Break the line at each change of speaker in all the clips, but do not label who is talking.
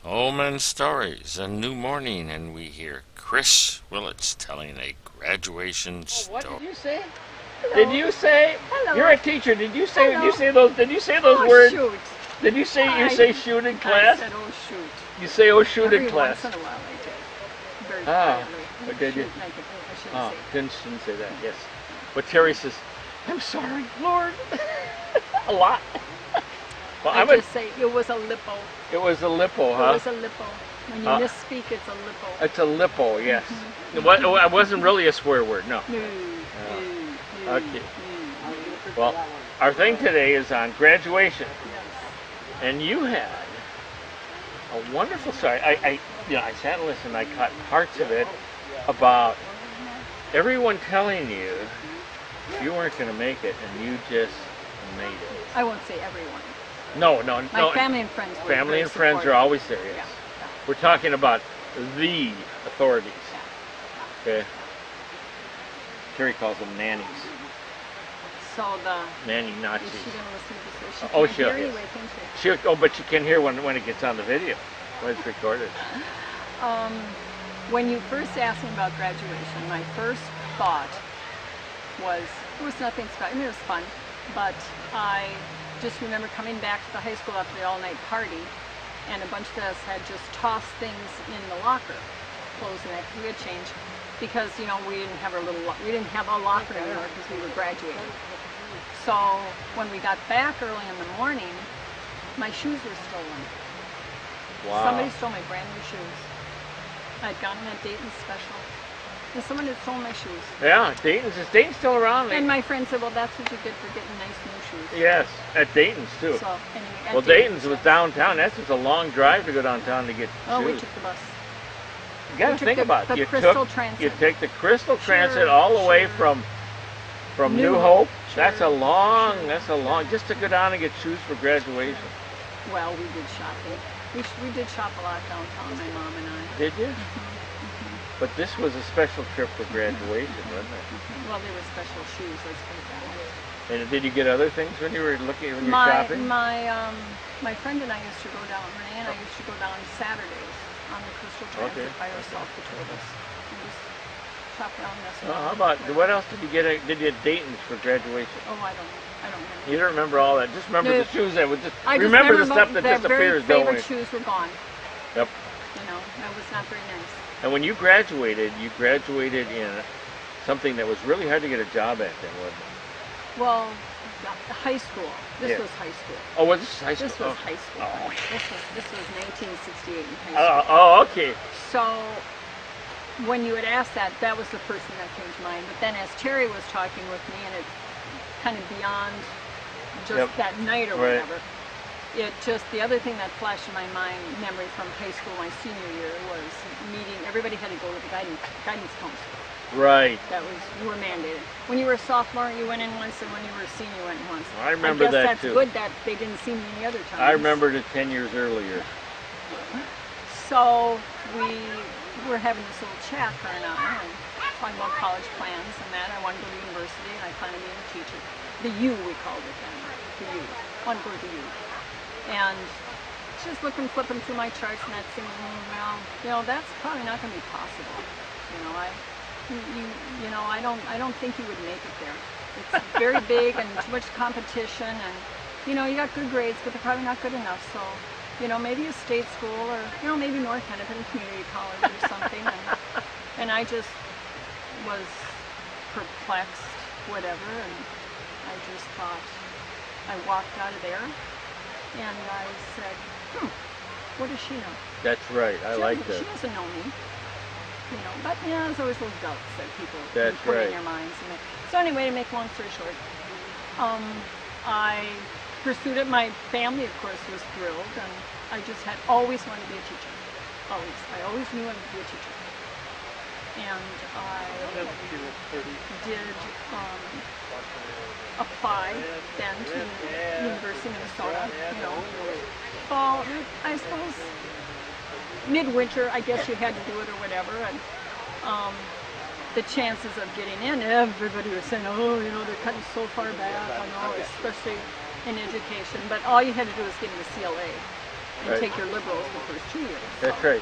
Omen Stories, a new morning, and we hear Chris Willits telling a graduation
What
story.
did you say?
Hello.
Did you say?
Hello.
You're a teacher. Did you say?
Hello.
Did you say those? Did you say those
Oh,
words?
shoot.
Did you say? You
I-
say shoot in class?
I said, oh, shoot.
You say oh shoot
Every
in class.
once in a while I did. Very
Ah,
quietly.
did you?
Shoot, I shouldn't
Oh,
say that.
shouldn't say that. Yes. But Terry says, "I'm sorry, Lord." A lot. Well,
I just say it was a lipo.
It was a lipo,
It
huh?
was a lipo. When you misspeak, it's a lipo.
It's a lipo, yes. It wasn't really a swear word, no.
No,
Okay. Well, our thing today is on graduation, and you had a wonderful story. I sat and listened. I caught parts of it about everyone telling you you weren't going to make it, and you just made it.
I won't say everyone.
No.
My family and friends were
Family
very
and friends are
supportive.
always there. Yes.
Yeah.
We're talking about the authorities. Okay. Terry calls them nannies.
So the
Nanny
is
Nazis.
she going to listen to this? She
Oh,
can't
she'll
hear
hear.
anyway, can she?
But you can hear when it gets on the video, when it's recorded.
When you first asked me about graduation, my first thought was, it was nothing special. I mean, it was fun, but I just remember coming back to the high school after the all-night party, and a bunch of us had just tossed things in the locker, clothes and that, 'cause we had changed, because we didn't have a locker anymore because we were graduating. So when we got back early in the morning, my shoes were stolen.
Wow.
Somebody stole my brand new shoes. I'd gotten them at Dayton's special. And someone had stolen my shoes.
Yeah, Dayton's still around.
And my friend said, well, that's what you get for getting nice new shoes.
Yes, at Dayton's too.
So, anyway, at
Well, Dayton's was downtown. That's just a long drive to go downtown to get
Oh, we
shoes.
took the bus.
You got
we
to
took
think
the-
about
the
it. You
Crystal
took
Transit.
you take the Crystal Transit
Sure,
all the way
sure.
from
New
New
Hope.
Hope. That's a
Sure,
long.
sure.
That's a long. Just to go down and get shoes for graduation.
Well, we did shopping. We did shop a lot downtown, my mom and I.
Did you? But this was a special trip for graduation, wasn't it?
Well, they were special shoes, let's put it that way.
And did you get other things when you were shopping?
My friend and I used to go down, Renee and I used to go down Saturdays on the Crystal Transit by ourselves, the two of us, and just shop around this.
How about what else did you get? Did you at Dayton's for graduation?
Oh, I don't remember.
You don't remember all that. Just remember
No.
the shoes that would just.
I just
remember the stuff that
their
disappears,
very
don't
favorite
we?
shoes were gone.
Yep.
That was not very nice.
And when you graduated in something that was really hard to get a job at then, wasn't it?
Well, high school. This
Yeah.
was high school.
Oh, was this high school?
This was high school.
Oh.
This was 1968 in high school.
Oh, okay.
So when you had asked that, that was the first thing that came to mind. But then as Terry was talking with me, and it kind of beyond just that night or
Right.
whatever, the other thing that flashed in my mind, memory from high school, my senior year, was meeting. Everybody had to go to the guidance counselor.
Right.
You were mandated. When you were a sophomore, you went in once, and when you were a senior, you went in once.
I remember
guess
that
that's
too.
good that they didn't see me any other time.
I remembered it 10 years earlier.
So we were having this little chat for an hour and talking about college plans and that. I wanted to go to university and I planned on being a teacher. The U, we called it then. The U. I wanted to go to the U. And just flipping through my charts and that thinking, well, that's probably not going to be possible. I don't think you would make it there. It's very big and too much competition, and you got good grades, but they're probably not good enough. So, maybe a state school or maybe North Hennepin Community College or something. And I just was perplexed, whatever, and I just thought. I walked out of there, and I said, what does she know?
That's right. I like that.
She doesn't know me. But there's always those doubts that people
That's
put
right.
in their minds. So anyway, to make a long story short, I pursued it. My family, of course, was thrilled, and I just had always wanted to be a teacher. Always. I always knew I would be a teacher. And I did apply then to University of Minnesota, fall, I suppose, midwinter, I guess you had to do it or whatever, and the chances of getting in, everybody was saying, they're cutting so far back, especially in education, but all you had to do was get into CLA, and take your liberals the first 2 years.
That's right.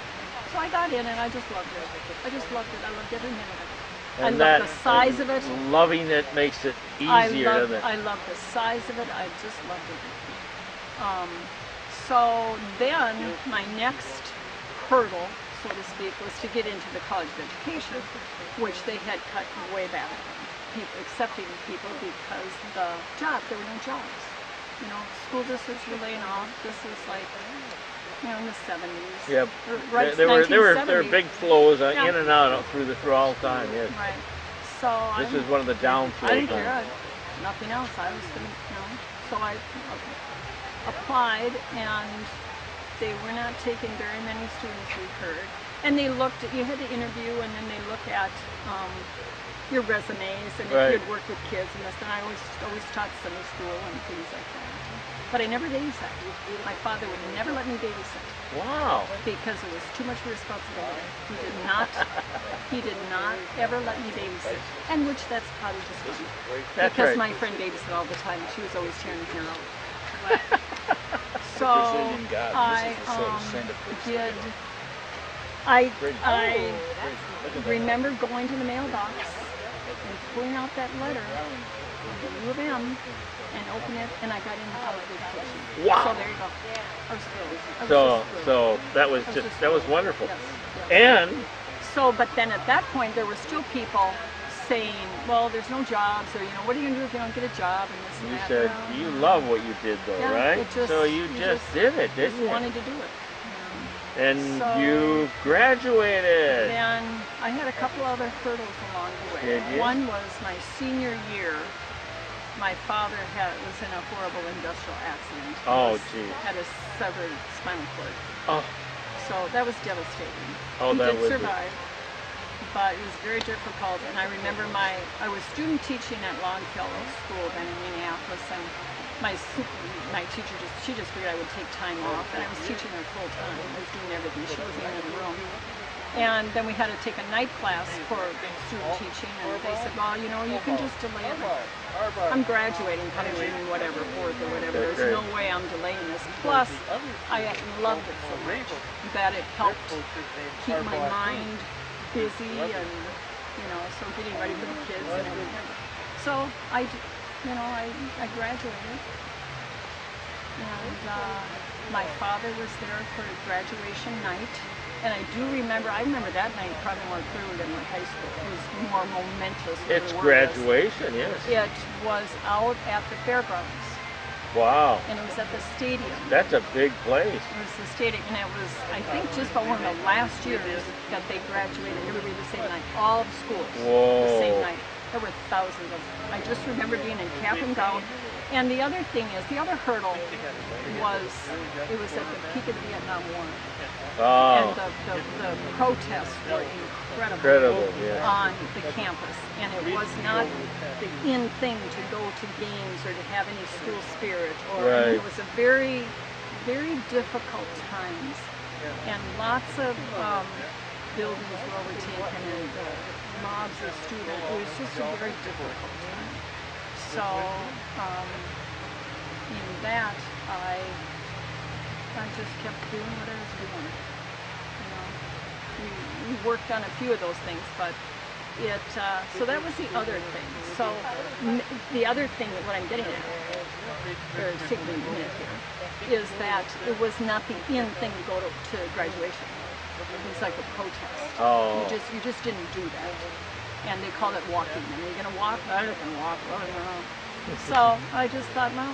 So I got in and I just loved it. I just loved it. I loved every minute of it.
And
I love the size of it.
Loving it makes it easier, doesn't it?
I love the size of it. I just loved it. So then my next hurdle, so to speak, was to get into the College of Education, which they had cut way back. Accepting people because there were no jobs. You know, school districts were laying off. This is like, you know, in the 70s.
Yep.
Right,
There were big flows
Yeah.
in and out through all the time. Yes.
Right. So
This is one of the downflows.
I didn't care. Nothing else. I was going to, you know. So I applied, and they were not taking very many students, we've heard. And they looked at, you had to interview, and then they look at your resumes, and if you'd worked with kids and this. And I always taught Sunday school and things like that. But I never babysat. My father would never let me babysit.
Wow.
Because it was too much responsibility. He did not ever let me babysit. And that's probably just fine.
That's
because
right.
my friend babysit all the time. She was always tearing her hair out. So I did. I remember going to the mailbox and pulling out that letter from the U of M and opening it, and I got into College of Education.
Wow.
So there you go. I was thrilled.
So that was wonderful.
Yes.
And
but then at that point, there were still people saying, well, there's no jobs, or, you know, what are you going to do if you don't get a job, and this and
you
that.
said
Well,
you love what you did, though,
yeah,
right?
it just-
So you just did it, didn't you?
wanted to do it.
And
So-
you graduated.
Then I had a couple other hurdles along the way.
Did you?
One was my senior year. My father was in a horrible industrial accident.
Oh, gee.
Had a severed spinal cord.
Oh,
So that was devastating.
Oh,
he
that
did
would be.
survive, but it was very difficult. And I remember I was student teaching at Longfellow School then in Minneapolis, and my teacher she just figured I would take time off, and I was teaching her full time. I was doing everything. She wasn't even in the room. And then we had to take a night class for student teaching, and they said, well, you know, you can just delay it. I'm graduating, probably in whatever, fourth or whatever.
That's
There's
right.
no way I'm delaying this. Plus, I loved it so much that it helped keep my mind busy, and, you know, so getting ready for the kids and everything. So I graduated, and my father was there for graduation night. And I remember that night probably more clearly than my high school. It was more momentous.
it's graduation, yes.
It was out at the fairgrounds,
Wow.
and it was at the stadium.
That's a big place.
It was the stadium, and it was, I think, just about one of the last years that they graduated everybody the same night, all the schools
Whoa.
the same night. There were thousands of them. I just remember being in cap and gown. And the other hurdle was, it was at the peak of the Vietnam War. And
Oh,
the protests were
incredible, yeah.
on the campus. And it was not the in thing to go to games or to have any school spirit.
Right.
It was a very, very difficult times. And lots of buildings were overtaken, and mobs of students. It was just a very difficult time. So in that, I just kept doing what I was doing. You know, we worked on a few of those things, but so that was the other thing. So the other thing that what I'm getting at, or it's taking me a minute here, is that it was not the in thing to go to graduation. It was like a protest.
Oh.
You just didn't do that. And they called it walking. And are you going to walk? I'm not going to walk. Well, I don't know. So I just thought, well,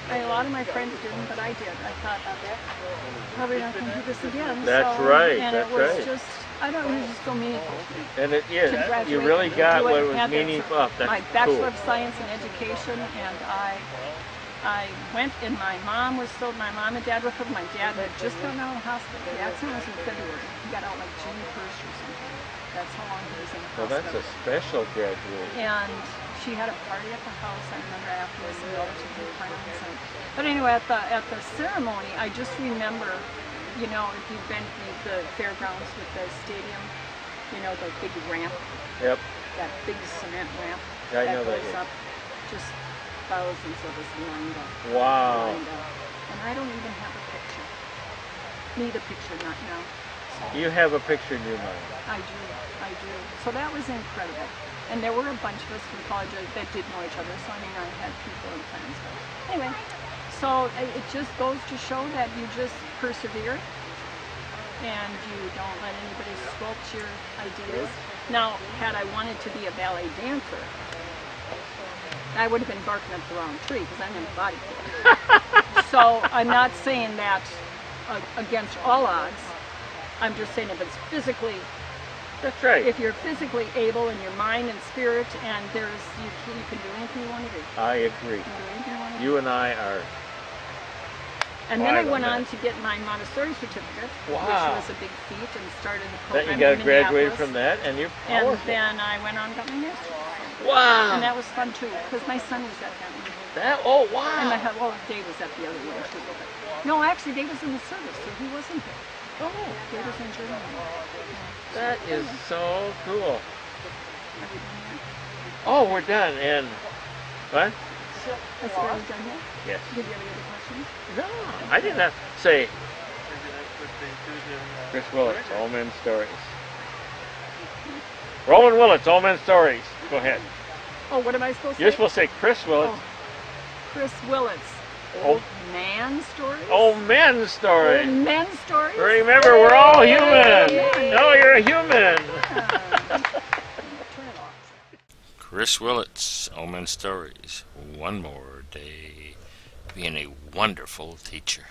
a lot of my friends didn't, but I did. I thought, probably not going to do this again.
That's
so,
right,
And
that's
it was
right.
just, I don't know, it was just so meaningful to me.
And it is.
To graduate
You really
and
got
do
what
it,
was
have that
meaningful.
sort of-
That's
my
cool.
Bachelor of Science in Education, and I went, and my mom and dad were from. My dad had just gotten out of the hospital. The accident was in February. He got out like June 1st or something. That's how long he was in the
Well, that's
hospital.
a special graduation.
And she had a party at the house. I remember afterwards, some relatives and friends. But anyway, at the ceremony, I just remember, you know, if you've been to the fairgrounds with the stadium, you know, the big ramp,
Yep.
that big cement ramp
Yeah, I know that,
goes
yeah.
up, just thousands of us lined up.
Wow.
Lined up. And I don't even have a picture. need a picture not now. So
You have a picture in your mind.
I do. So that was incredible. And there were a bunch of us from college that did know each other. So I mean, I had people and friends. But anyway, so it just goes to show that you just persevere and you don't let anybody sculpt your ideas. Now, had I wanted to be a ballet dancer, I would have been barking up the wrong tree because I'm in the body for it. So I'm not saying that against all odds. I'm just saying if it's physically,
That's right.
if you're physically able in your mind and spirit, and you can do anything you want to do.
I agree.
You can do anything you want to do.
You and I are.
And then I
Right
went
on
on to get my Montessori certificate,
Wow.
which was a big feat, and started the
That
program
you got
in
graduated
Minneapolis.
from that, and you're
And
powerful.
then I went on and got my master's.
Wow.
And that was fun too, because my son was at that one.
Oh
And
wow.
Dave was at the other one too. But no, actually, Dave was in the service, so he wasn't there.
Oh,
Dave was in Germany.
that is so cool.
Are we done yet?
Oh, we're done. And what?
I said, are we done yet?
Yes.
Did you have any other questions?
No, I did not say. Chris Willits, All Men's Stories. Roland Willits, All Men's Stories. Go ahead.
Oh, what am I supposed to
You're
say?
supposed to say Chris Willits.
Oh, Chris Willits.
Oh.
Old man stories?
All Men's Stories.
Old men stories?
Remember, we're all human.
Yay.
No, you're a human.
Turn it off.
Chris Willits, All Men's Stories. One more day being a wonderful teacher.